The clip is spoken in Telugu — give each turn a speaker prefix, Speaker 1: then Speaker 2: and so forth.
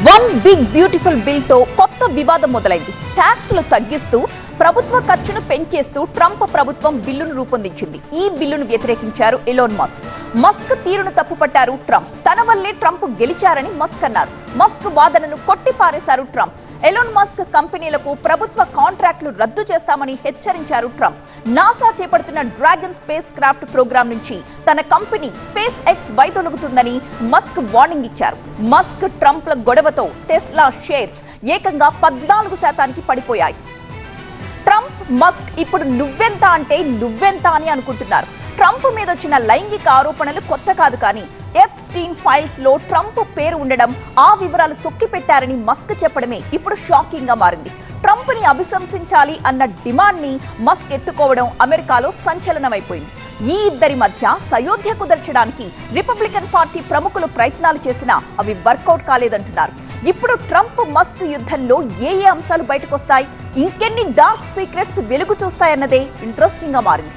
Speaker 1: వన్ బిగ్ బ్యూటిఫుల్ బిల్ తో కొత్త వివాదం మొదలైంది. ట్యాక్స్లు తగ్గిస్తూ ప్రభుత్వ ఖర్చును పెంచేస్తూ ట్రంప్ ప్రభుత్వం బిల్లును రూపొందించింది. ఈ బిల్లును వ్యతిరేకించారు ఎలోన్ మస్క్. మస్క్ తీరును తప్పుపట్టారు ట్రంప్. తన వల్లే ట్రంప్ గెలిచారని మస్క్ అన్నారు. మస్క్ వాదనను కొట్టిపారేశారు ట్రంప్. ఎలోన్ మస్క్ కంపెనీలకు ప్రభుత్వ కాంట్రాక్టులు రద్దు చేస్తామని హెచ్చరించారు ట్రంప్. నాసా చేపడుతున్న డ్రాగన్ స్పేస్ క్రాఫ్ట్ ప్రోగ్రాం నుంచి తన కంపెనీ స్పేస్ ఎక్స్ వైదొలుగుతుందని మస్క్ వార్నింగ్ ఇచ్చారు. మస్క్ ట్రంప్ల గొడవతో టెస్లా షేర్స్ ఏకంగా 14% పడిపోయాయి. ట్రంప్ మస్క్ ఇప్పుడు నువ్వెంత అంటే నువ్వెంత అని అనుకుంటున్నారు. ట్రంప్ మీద వచ్చిన లైంగిక ఆరోపణలు కొత్త కాదు, కానీ ఎప్స్టీన్ ఫైల్స్ లో ట్రంప్ పేరు ఉండడం, ఆ వివరాలు తొక్కిపెట్టారని మస్క్ చెప్పడమే ఇప్పుడు షాకింగ్ గా మారింది. ట్రంప్ ని అభిశంసించాలి అన్న డిమాండ్ ని మస్క్ ఎత్తుకోవడం అమెరికాలో సంచలనమైపోయింది. ఈ ఇద్దరి మధ్య సయోధ్య కుదర్చడానికి రిపబ్లికన్ పార్టీ ప్రముఖులు ప్రయత్నాలు చేసినా అవి వర్కౌట్ కాలేదంటున్నారు. ఇప్పుడు ట్రంప్ మస్క్ యుద్ధంలో ఏ అంశాలు బయటకొస్తాయి, ఇంకెన్ని డార్క్ సీక్రెట్స్ వెలుగు చూస్తాయన్నదే ఇంట్రెస్టింగ్ గా మారింది.